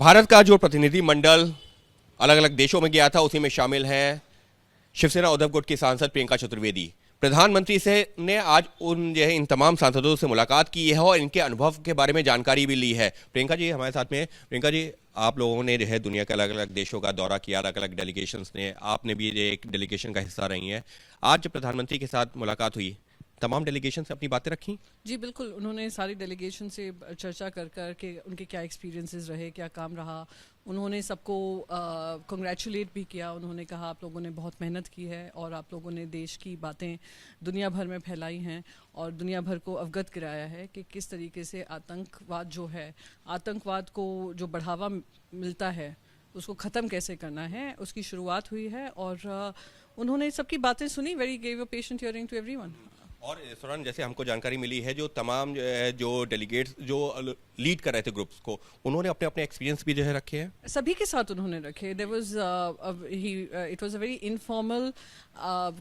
भारत का जो प्रतिनिधिमंडल अलग अलग देशों में गया था उसी में शामिल हैं शिवसेना उद्धव गुट की सांसद प्रियंका चतुर्वेदी। प्रधानमंत्री से ने आज इन तमाम सांसदों से मुलाकात की है और इनके अनुभव के बारे में जानकारी भी ली है। प्रियंका जी हमारे साथ में। प्रियंका जी, आप लोगों ने दुनिया के अलग अलग देशों का दौरा किया, अलग अलग डेलीगेशंस ने, आपने भी एक डेलीगेशन का हिस्सा रही हैं। आज जब प्रधानमंत्री के साथ मुलाकात हुई, तमाम डेलीगेशन से अपनी बातें रखी? जी बिल्कुल, उन्होंने सारी डेलीगेशन से चर्चा कर के उनके क्या एक्सपीरियंसेस रहे, क्या काम रहा। उन्होंने सबको कंग्रेचुलेट भी किया। उन्होंने कहा आप लोगों ने बहुत मेहनत की है और आप लोगों ने देश की बातें दुनिया भर में फैलाई हैं और दुनिया भर को अवगत कराया है कि किस तरीके से आतंकवाद जो है, आतंकवाद को जो बढ़ावा मिलता है उसको ख़त्म कैसे करना है, उसकी शुरुआत हुई है। और उन्होंने सबकी बातें सुनी। Very gave a patient hearing to everyone. और इस दौरान जैसे हमको जानकारी मिली है, जो तमाम जो डेलीगेट्स जो लीड कर रहे थे ग्रुप्स को, उन्होंने अपने अपने एक्सपीरियंस भी रखे हैं। सभी के साथ उन्होंने रखे। There was it was a very informal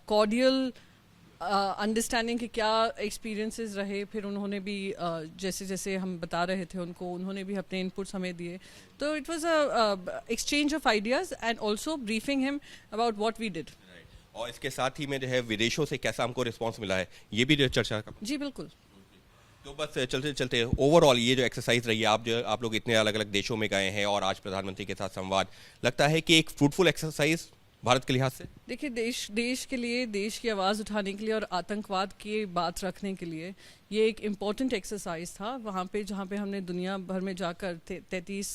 cordial understanding कि क्या एक्सपीरियंसेस रहे। फिर उन्होंने भी जैसे जैसे हम बता रहे थे उनको, उन्होंने भी अपने इनपुट्स हमें दिए। तो it was a exchange of ideas and also briefing him about what we did. और इसके साथ ही में विदेशों से कैसा हमको रिस्पांस मिला है, ये भी चर्चा का। जी बिल्कुल। तो बस चलते चलते ओवरऑल ये जो एक्सरसाइज रही है, आप लोग इतने अलग अलग देशों में गए हैं और आज प्रधानमंत्री के साथ संवाद, लगता है कि एक फ्रूटफुल एक्सरसाइज भारत के लिहाज से? देखिए, देश के लिए, देश की आवाज़ उठाने के लिए और आतंकवाद की बात रखने के लिए ये एक इम्पॉर्टेंट एक्सरसाइज था। वहाँ पे जहाँ पे हमने दुनिया भर में जाकर 33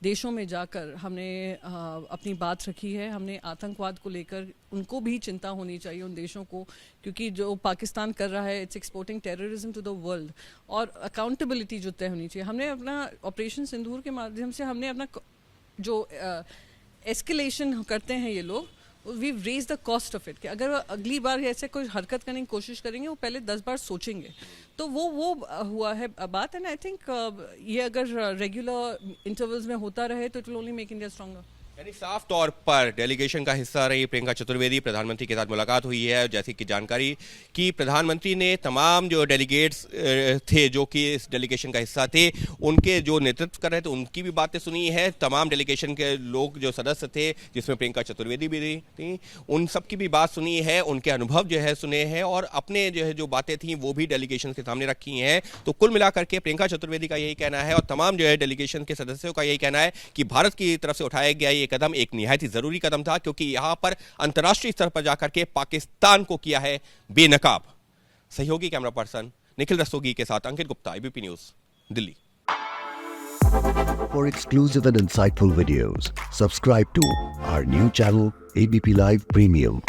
देशों में जाकर हमने अपनी बात रखी है। हमने आतंकवाद को लेकर, उनको भी चिंता होनी चाहिए उन देशों को, क्योंकि जो पाकिस्तान कर रहा है, it's exporting terrorism to the world. और अकाउंटेबिलिटी जो तय होनी चाहिए। हमने अपना ऑपरेशन सिंदूर के माध्यम से हमने अपना जो एस्केलेशन करते हैं ये लोग, we raise the cost of it, कि अगर अगली बार ऐसे कोई हरकत करने की कोशिश करेंगे वो पहले 10 बार सोचेंगे। तो वो हुआ है बात। एंड आई थिंक ये अगर रेगुलर इंटरवल्स में होता रहे तो it will only make India stronger. यानी साफ तौर पर डेलीगेशन का हिस्सा रही प्रियंका चतुर्वेदी। प्रधानमंत्री के साथ मुलाकात हुई है, जैसे कि जानकारी कि प्रधानमंत्री ने तमाम जो डेलीगेट्स थे जो कि इस डेलीगेशन का हिस्सा थे, उनके जो नेतृत्व कर रहे थे, उनकी भी बातें सुनी है। तमाम डेलीगेशन के लोग जो सदस्य थे, जिसमें प्रियंका चतुर्वेदी भी थी, उन सब की भी बात सुनी है, उनके अनुभव सुने हैं और अपने जो बातें थी वो भी डेलीगेशन के सामने रखी हैं। तो कुल मिलाकर के प्रियंका चतुर्वेदी का यही कहना है और तमाम डेलीगेशन के सदस्यों का यही कहना है कि भारत की तरफ से उठाया गया ये कदम एक निहायत ही जरूरी कदम था, क्योंकि यहां पर अंतर्राष्ट्रीय स्तर पर जाकर के पाकिस्तान को किया है बेनकाब। सहयोगी कैमरा पर्सन निखिल रस्तोगी के साथ Ankit Gupta, ABP news, Delhi. For exclusive and insightful videos, subscribe to our new channel ABP Live Premium.